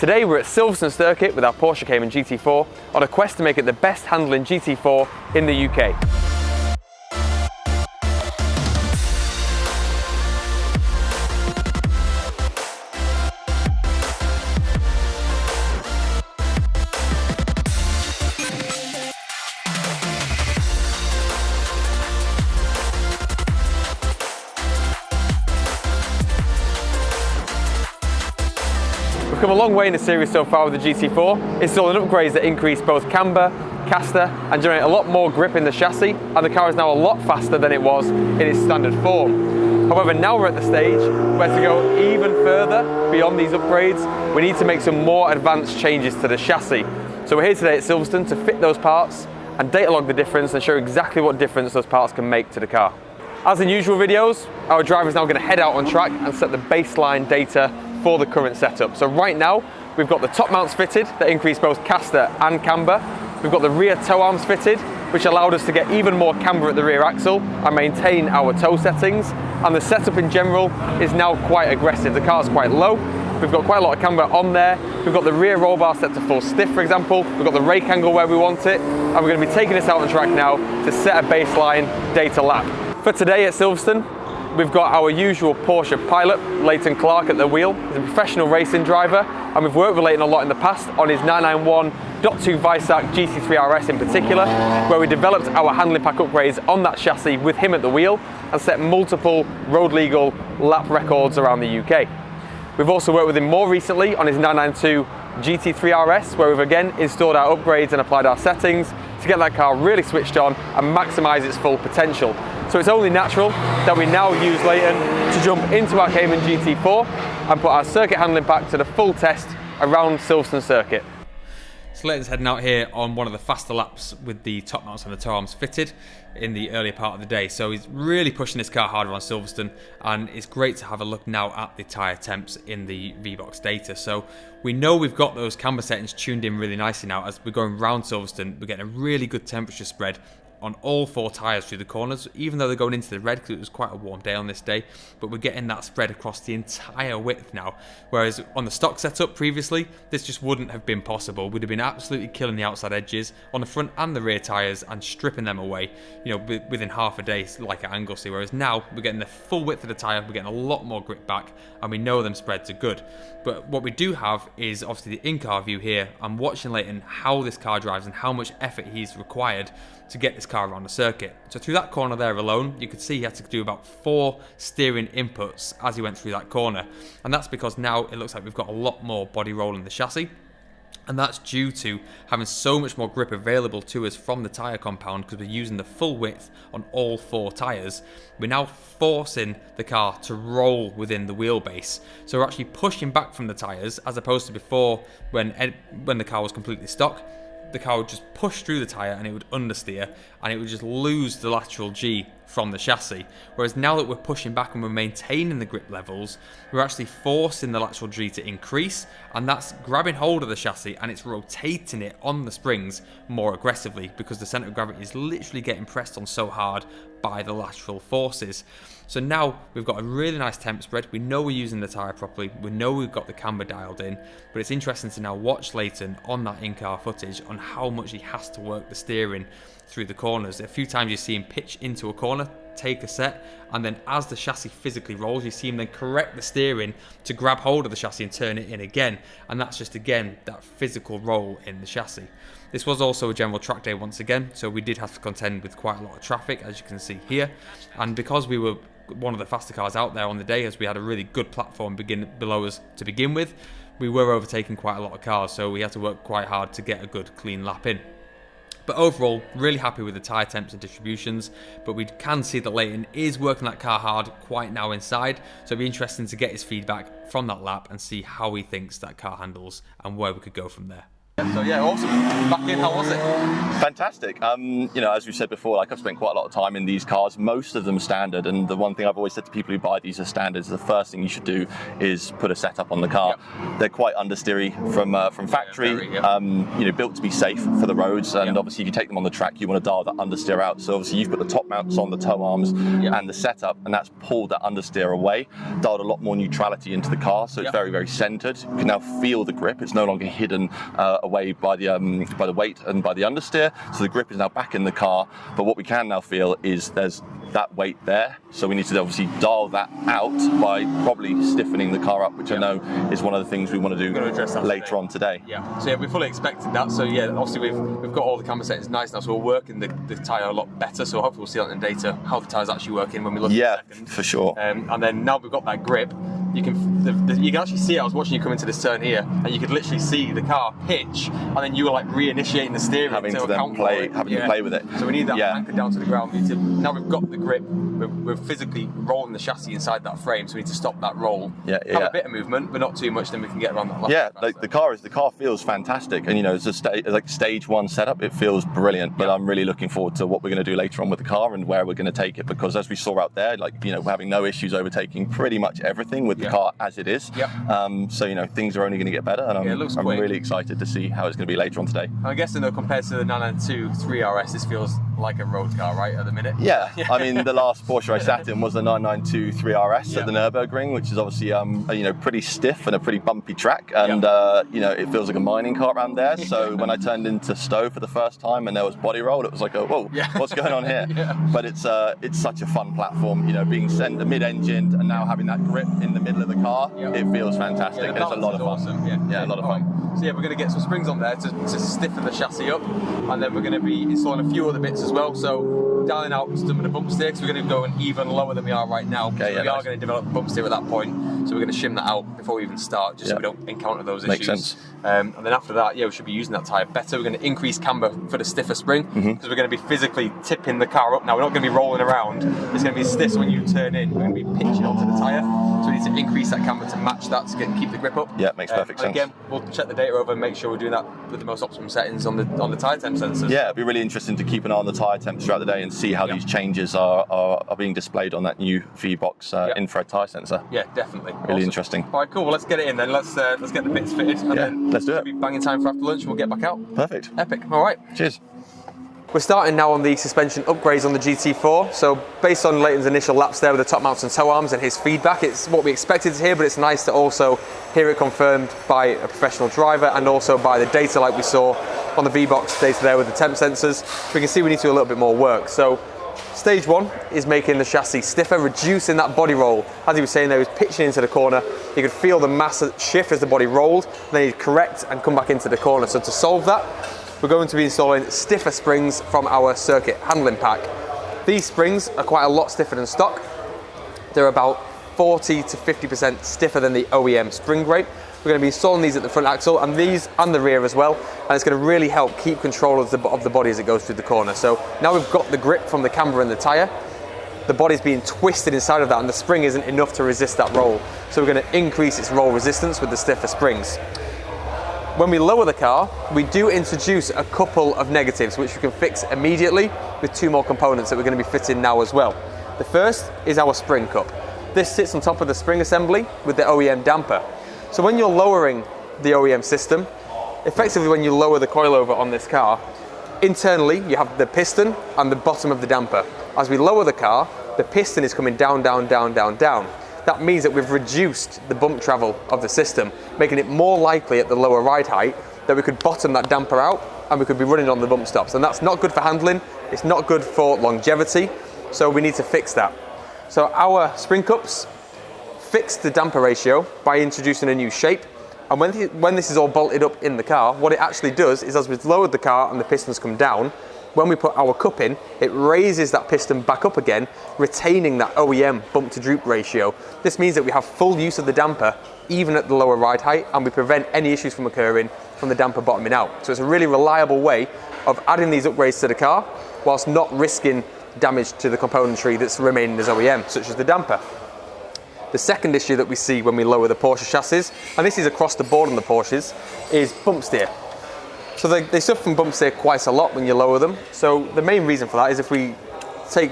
Today we're at Silverstone circuit with our Porsche Cayman GT4 on a quest to make it the best handling GT4 in the UK. We've come a long way in the series so far with the GT4, installing upgrades that increase both camber, caster and generate a lot more grip in the chassis, and the car is now a lot faster than it was in its standard form. However, now we're at the stage where to go even further beyond these upgrades, we need to make some more advanced changes to the chassis. So we're here today at Silverstone to fit those parts and data log the difference and show exactly what difference those parts can make to the car. As in usual videos, our driver is now going to head out on track and set the baseline data for the current setup. So right now, we've got the top mounts fitted that increase both caster and camber. We've got the rear toe arms fitted, which allowed us to get even more camber at the rear axle and maintain our toe settings. And the setup in general is now quite aggressive. The car's quite low. We've got quite a lot of camber on there. We've got the rear roll bar set to full stiff, for example. We've got the rake angle where we want it. And we're going to be taking this out on track now to set a baseline data lap. For today at Silverstone, we've got our usual Porsche pilot, Leighton Clark, at the wheel. He's a professional racing driver, and we've worked with Leighton a lot in the past on his 991.2 Weissach GT3 RS in particular, where we developed our handling pack upgrades on that chassis with him at the wheel and set multiple road legal lap records around the UK. We've also worked with him more recently on his 992 GT3 RS, where we've again installed our upgrades and applied our settings to get that car really switched on and maximise its full potential. So it's only natural that we now use Leighton to jump into our Cayman GT4 and put our circuit handling pack to the full test around Silverstone circuit. So Leighton's heading out here on one of the faster laps with the top mounts and the toe arms fitted in the earlier part of the day. So he's really pushing this car harder on Silverstone, and it's great to have a look now at the tyre temps in the VBOX data. So we know we've got those camber settings tuned in really nicely now. As we're going round Silverstone, we're getting a really good temperature spread on all four tyres through the corners, even though they're going into the red because it was quite a warm day on this day, but we're getting that spread across the entire width now, whereas on the stock setup previously, this just wouldn't have been possible. We'd have been absolutely killing the outside edges on the front and the rear tyres and stripping them away, you know, within half a day, like at Anglesey, whereas now we're getting the full width of the tyre, we're getting a lot more grip back, and we know them spreads are good. But what we do have is obviously the in-car view here. I'm watching Leighton how this car drives and how much effort he's required to get this car around the circuit. So through that corner there alone, you could see he had to do about 4 steering inputs as he went through that corner. And that's because now it looks like we've got a lot more body roll in the chassis. And that's due to having so much more grip available to us from the tyre compound because we're using the full width on all 4 tyres. We're now forcing the car to roll within the wheelbase. So we're actually pushing back from the tyres as opposed to before when the car was completely stock. The car would just push through the tyre and it would understeer and it would just lose the lateral G from the chassis. Whereas now that we're pushing back and we're maintaining the grip levels, we're actually forcing the lateral G to increase, and that's grabbing hold of the chassis and it's rotating it on the springs more aggressively because the centre of gravity is literally getting pressed on so hard by the lateral forces. So now we've got a really nice temp spread. We know we're using the tyre properly. We know we've got the camber dialed in, but it's interesting to now watch Leighton on that in-car footage on how much he has to work the steering through the corners. A few times you see him pitch into a corner, take a set, and then as the chassis physically rolls, you see him then correct the steering to grab hold of the chassis and turn it in again. And that's just, again, that physical roll in the chassis. This was also a general track day once again, so we did have to contend with quite a lot of traffic, as you can see here. And because we were one of the faster cars out there on the day, as we had a really good platform below us to begin with, we were overtaking quite a lot of cars, so we had to work quite hard to get a good clean lap in. But overall, really happy with the tyre temps and distributions, but we can see that Leighton is working that car hard quite now inside, so it'll be interesting to get his feedback from that lap and see how he thinks that car handles and where we could go from there. So yeah, awesome. Back in, how was it? Fantastic. You know, as we said before, like I've spent quite a lot of time in these cars. Most of them are standard, and the one thing I've always said to people who buy these as standards, the first thing you should do is put a setup on the car. They're quite understeery from factory. You know, built to be safe for the roads, and obviously if you take them on the track, you want to dial that understeer out. So obviously you've put the top mounts on the toe arms and the setup, and that's pulled that understeer away, dialed a lot more neutrality into the car, so it's very, very centered. You can now feel the grip. It's no longer hidden away by the weight and by the understeer, so the grip is now back in the car. But what we can now feel is there's that weight there, so we need to obviously dial that out by probably stiffening the car up, which I know is one of the things we want to do later on today. So yeah, we fully expected that. So yeah, obviously we've got all the camber settings nice now, so we're working the tyre a lot better. So hopefully we'll see that in data how the tyre's actually working when we look at it in a second. For sure. And then now we've got that grip, you can actually see it. I was watching you come into this turn here, and you could literally see the car hitch, and then you were like reinitiating the steering, having to play with it. So we need that anchor down to the ground. Now we've got the grip, we're physically rolling the chassis inside that frame, so we need to stop that roll. Have a bit of movement, but not too much. Then we can get around that. The car feels fantastic, and you know, it's a stage one setup. It feels brilliant. But I'm really looking forward to what we're going to do later on with the car and where we're going to take it, because as we saw out there, like, you know, we're having no issues overtaking pretty much everything with the car as it is. So you know, things are only going to get better, and I'm really excited to see how it's going to be later on today. I'm guessing though, compared to the 992 3RS, this feels like a road car, right, at the minute? I mean, the last Porsche I sat in was the 992 3RS at the Nürburgring, which is obviously you know, pretty stiff and a pretty bumpy track, and you know, it feels like a mining car around there. So when I turned into Stowe for the first time and there was body roll, it was like, whoa, what's going on here? But it's such a fun platform, you know, being mid-engined and now having that grip in the middle of the car. It feels fantastic. It's a lot of fun. Awesome. A lot of fun. So yeah, we're going to get some springs on there to stiffen the chassis up, and then we're going to be installing a few other bits as well. So dialing out some of the bump steer, because we're going to go even lower than we are right now. We are going to develop the bump steer at that point, so we're going to shim that out before we even start, just so we don't encounter those issues. Makes sense. And then after that, we should be using that tyre better. We're going to increase camber for the stiffer spring, because we're going to be physically tipping the car up. Now we're not going to be rolling around. It's going to be stiff, so when you turn in, we're going to be pitching onto the tyre. So we need to increase that camber to match that to keep the grip up. Yeah, makes perfect sense. Again, we'll check the data over and make sure we're doing that with the most optimum settings on the tyre temp sensors. Yeah, it'd be really interesting to keep an eye on the tyre temps throughout the day and see how these changes are being displayed on that new VBOX infrared tyre sensor. Yeah, definitely. Really interesting. All right, cool. Well, let's get it in then. Let's get the bits fitted, and then let's do it. Be banging time for after lunch, and we'll get back out. Perfect. Epic. All right. Cheers. We're starting now on the suspension upgrades on the GT4. So based on Leighton's initial laps there with the top mounts and toe arms and his feedback, it's what we expected to hear, but it's nice to also hear it confirmed by a professional driver and also by the data like we saw on the VBOX data there with the temp sensors. We can see we need to do a little bit more work. So stage one is making the chassis stiffer, reducing that body roll. As he was saying there, he was pitching into the corner. You could feel the mass shift as the body rolled, then he'd correct and come back into the corner. So to solve that, we're going to be installing stiffer springs from our circuit handling pack. These springs are quite a lot stiffer than stock. They're about 40 to 50% stiffer than the OEM spring rate. We're going to be installing these at the front axle and these and the rear as well, and it's going to really help keep control of the body as it goes through the corner. So now we've got the grip from the camber and the tyre, the body's being twisted inside of that and the spring isn't enough to resist that roll. So we're going to increase its roll resistance with the stiffer springs. When we lower the car, we do introduce a couple of negatives which we can fix immediately with two more components that we're going to be fitting now as well. The first is our spring cup. This sits on top of the spring assembly with the OEM damper. So when you're lowering the OEM system, effectively when you lower the coilover on this car, internally you have the piston and the bottom of the damper. As we lower the car, the piston is coming down, down, down, down, down. That means that we've reduced the bump travel of the system, making it more likely at the lower ride height that we could bottom that damper out and we could be running on the bump stops. And that's not good for handling, it's not good for longevity, so we need to fix that. So our spring cups fix the damper ratio by introducing a new shape. And when this is all bolted up in the car, what it actually does is as we've lowered the car and the pistons come down, when we put our cup in, it raises that piston back up again, retaining that OEM bump to droop ratio. This means that we have full use of the damper, even at the lower ride height, and we prevent any issues from occurring from the damper bottoming out. So it's a really reliable way of adding these upgrades to the car, whilst not risking damage to the componentry that's remaining as OEM, such as the damper. The second issue that we see when we lower the Porsche chassis, and this is across the board on the Porsches, is bump steer. So they suffer from bump steer quite a lot when you lower them. So the main reason for that is if we take,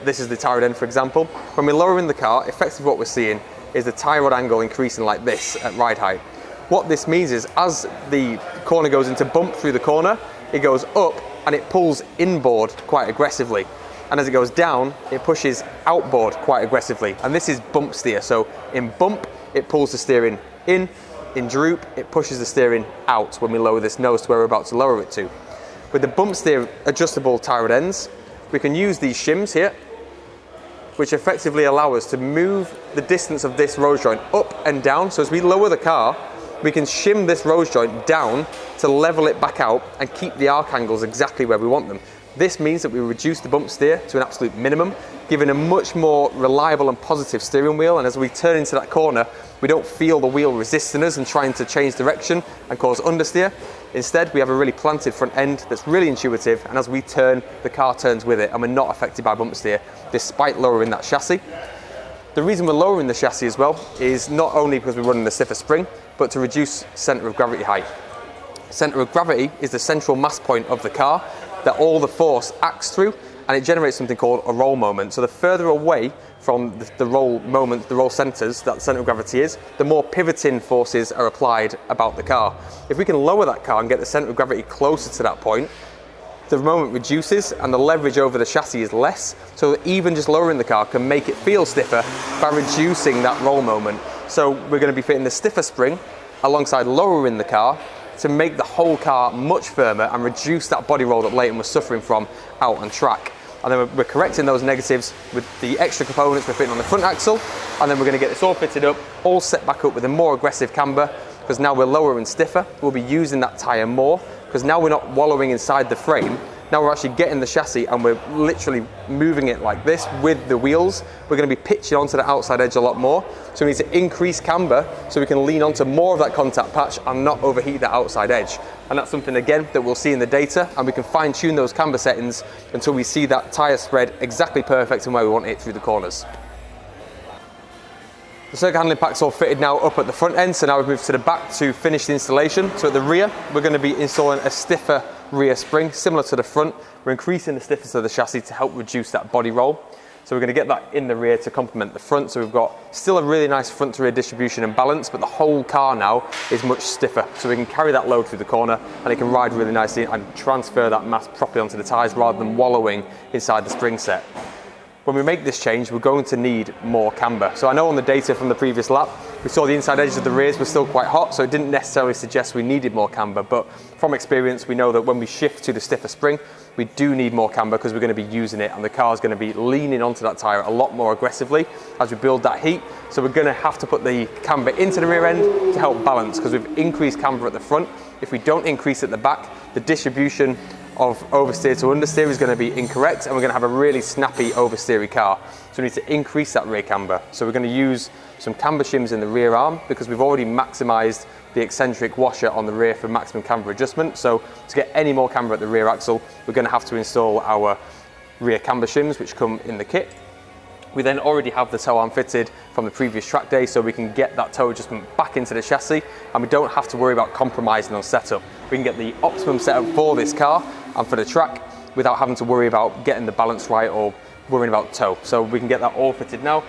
this is the tie rod end for example, when we're lowering the car, effectively what we're seeing is the tie rod angle increasing like this at ride height. What this means is as the corner goes into bump through the corner, it goes up and it pulls inboard quite aggressively. And as it goes down, it pushes outboard quite aggressively. And this is bump steer. So in bump, it pulls the steering in. In droop, it pushes the steering out when we lower this nose to where we're about to lower it to. With the bump steer adjustable tie rod ends, we can use these shims here, which effectively allow us to move the distance of this rose joint up and down. So as we lower the car, we can shim this rose joint down to level it back out and keep the arc angles exactly where we want them. This means that we reduce the bump steer to an absolute minimum, giving a much more reliable and positive steering wheel. And as we turn into that corner, we don't feel the wheel resisting us and trying to change direction and cause understeer. Instead, we have a really planted front end that's really intuitive, and as we turn, the car turns with it, and we're not affected by bump steer, despite lowering that chassis. The reason we're lowering the chassis as well is not only because we're running the stiffer spring, but to reduce centre of gravity height. Centre of gravity is the central mass point of the car that all the force acts through, and it generates something called a roll moment. So the further away from the roll moment, the roll centres, that centre of gravity is, the more pivoting forces are applied about the car. If we can lower that car and get the centre of gravity closer to that point, the moment reduces and the leverage over the chassis is less, so that even just lowering the car can make it feel stiffer by reducing that roll moment. So we're going to be fitting the stiffer spring alongside lowering the car to make the whole car much firmer and reduce that body roll that Leighton was suffering from out on track. And then we're correcting those negatives with the extra components we're fitting on the front axle, and then we're going to get this all fitted up, all set back up with a more aggressive camber, because now we're lower and stiffer. We'll be using that tyre more, because now we're not wallowing inside the frame. Now we're actually getting the chassis and we're literally moving it like this with the wheels. We're going to be pitching onto the outside edge a lot more. So we need to increase camber so we can lean onto more of that contact patch and not overheat that outside edge. And that's something, again, that we'll see in the data, and we can fine tune those camber settings until we see that tyre spread exactly perfect and where we want it through the corners. The circuit handling pack's all fitted now up at the front end, so now we've moved to the back to finish the installation. So at the rear, we're going to be installing a stiffer rear spring, similar to the front. We're increasing the stiffness of the chassis to help reduce that body roll. So we're going to get that in the rear to complement the front. So we've got still a really nice front to rear distribution and balance, but the whole car now is much stiffer. So we can carry that load through the corner and it can ride really nicely and transfer that mass properly onto the tyres rather than wallowing inside the spring set. When we make this change, we're going to need more camber. So I know on the data from the previous lap, we saw the inside edges of the rears were still quite hot, so it didn't necessarily suggest we needed more camber, but from experience, we know that when we shift to the stiffer spring, we do need more camber because we're going to be using it, and the car's going to be leaning onto that tyre a lot more aggressively as we build that heat. So we're going to have to put the camber into the rear end to help balance, because we've increased camber at the front. If we don't increase at the back, the distribution of oversteer to understeer is going to be incorrect, and we're going to have a really snappy oversteery car. So we need to increase that rear camber. So we're going to use some camber shims in the rear arm because we've already maximised the eccentric washer on the rear for maximum camber adjustment. So to get any more camber at the rear axle, we're going to have to install our rear camber shims, which come in the kit. We then already have the toe arm fitted from the previous track day, so we can get that toe adjustment back into the chassis, and we don't have to worry about compromising on setup. We can get the optimum setup for this car and for the track without having to worry about getting the balance right or worrying about toe. So we can get that all fitted now,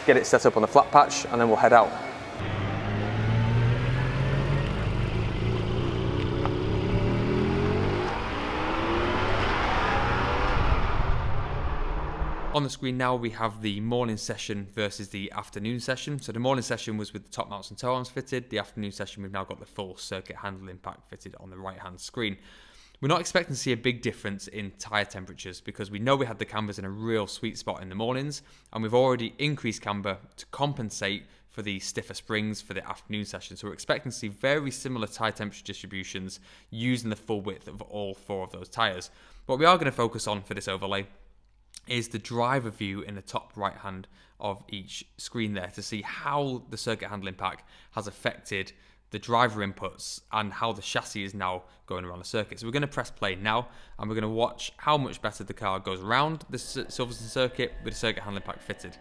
get it set up on the flat patch, and then we'll head out. On the screen now we have the morning session versus the afternoon session. So the morning session was with the top mounts and toe arms fitted. The afternoon session we've now got the full circuit handling pack fitted on the right hand screen. We're not expecting to see a big difference in tyre temperatures because we know we had the cambers in a real sweet spot in the mornings, and we've already increased camber to compensate for the stiffer springs for the afternoon session. So we're expecting to see very similar tyre temperature distributions using the full width of all four of those tyres. What we are going to focus on for this overlay is the driver view in the top right hand of each screen there to see how the circuit handling pack has affected the driver inputs and how the chassis is now going around the circuit. So we're going to press play now and we're going to watch how much better the car goes around the Silverstone circuit with the circuit handling pack fitted.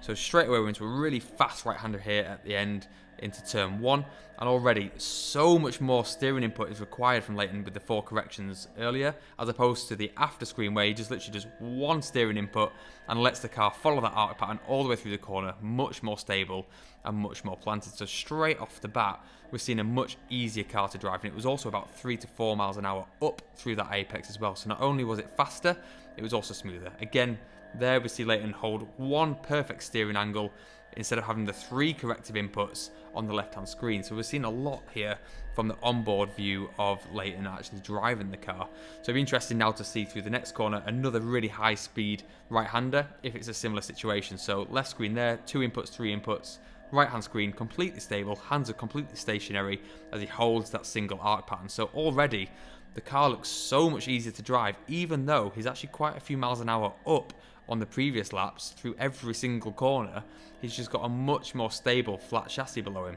So straight away we're into a really fast right-hander here at the end into turn 1, and already so much more steering input is required from Leighton with the 4 corrections earlier, as opposed to the after screen where he just literally does 1 steering input and lets the car follow that arc pattern all the way through the corner, much more stable and much more planted. So straight off the bat, we're seeing a much easier car to drive, and it was also about 3 to 4 miles an hour up through that apex as well. So not only was it faster, it was also smoother. Again, there we see Leighton hold 1 perfect steering angle instead of having the 3 corrective inputs on the left-hand screen. So we're seeing a lot here from the onboard view of Leighton actually driving the car. So it'll be interesting now to see through the next corner another really high-speed right-hander if it's a similar situation. So left screen there, 2 inputs, 3 inputs, right-hand screen completely stable, hands are completely stationary as he holds that single arc pattern. So already the car looks so much easier to drive, even though he's actually quite a few miles an hour up on the previous laps through every single corner. He's just got a much more stable flat chassis below him.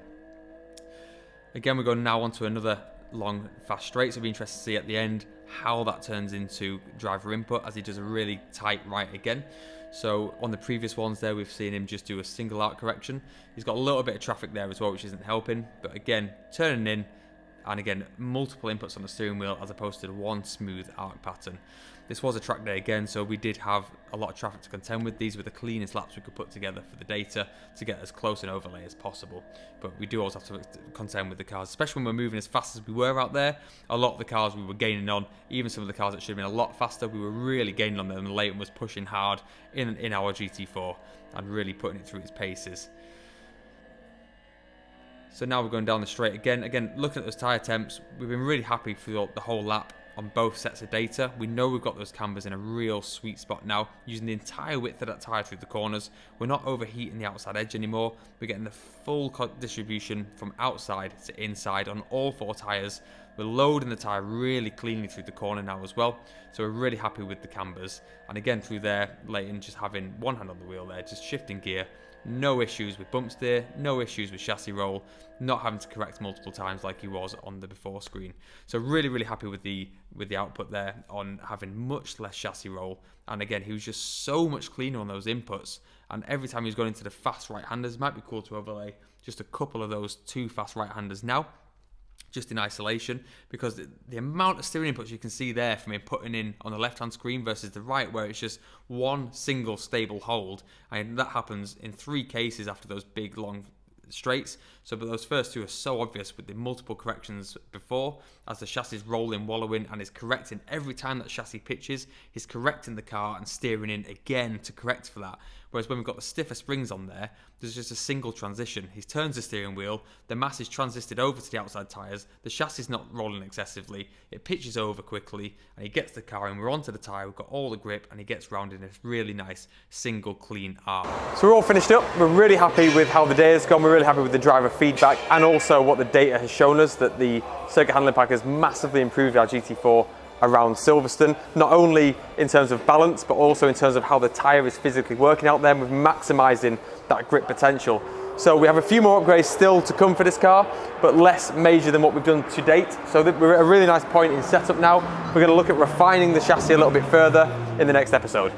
Again, we're going now onto another long fast straight, so it'll be interesting to see at the end how that turns into driver input as he does a really tight right again. So on the previous ones there, we've seen him just do a single arc correction. He's got a little bit of traffic there as well, which isn't helping, but again, turning in, and again, multiple inputs on the steering wheel as opposed to the 1 smooth arc pattern. This was a track day again, so we did have a lot of traffic to contend with. These were the cleanest laps we could put together for the data to get as close an overlay as possible. But we do always have to contend with the cars, especially when we're moving as fast as we were out there. A lot of the cars we were gaining on, even some of the cars that should have been a lot faster, we were really gaining on them, and Leighton was pushing hard in our GT4 and really putting it through its paces. So now we're going down the straight again. Again, looking at those tyre temps, we've been really happy through the whole lap on both sets of data. We know we've got those cambers in a real sweet spot now, using the entire width of that tyre through the corners. We're not overheating the outside edge anymore. We're getting the full distribution from outside to inside on all 4 tyres. We're loading the tyre really cleanly through the corner now as well. So we're really happy with the cambers. And again, through there, Leighton just having 1 hand on the wheel there, just shifting gear. No issues with bump steer, no issues with chassis roll, not having to correct multiple times like he was on the before screen. So really, really happy with the output there on having much less chassis roll. And again, he was just so much cleaner on those inputs. And every time he was going into the fast right-handers, might be cool to overlay just a couple of those 2 fast right-handers now, just in isolation, because the amount of steering inputs you can see there from him putting in on the left-hand screen versus the right, where it's just 1 single stable hold, and that happens in 3 cases after those big long straights. So but those first 2 are so obvious with the multiple corrections before, as the chassis is rolling, wallowing, and is correcting every time that chassis pitches. He's correcting the car and steering in again to correct for that. Whereas when we've got the stiffer springs on there, there's just a single transition. He turns the steering wheel, the mass is transisted over to the outside tyres, the chassis is not rolling excessively, it pitches over quickly, and he gets the car and we're onto the tyre, we've got all the grip, and he gets round in a really nice single clean arc. So we're all finished up. We're really happy with how the day has gone. We're really happy with the driver feedback and also what the data has shown us, that the circuit handling pack has massively improved our GT4 around Silverstone, not only in terms of balance, but also in terms of how the tyre is physically working out there, and with maximising that grip potential. So we have a few more upgrades still to come for this car, but less major than what we've done to date. So we're at a really nice point in setup now. We're going to look at refining the chassis a little bit further in the next episode.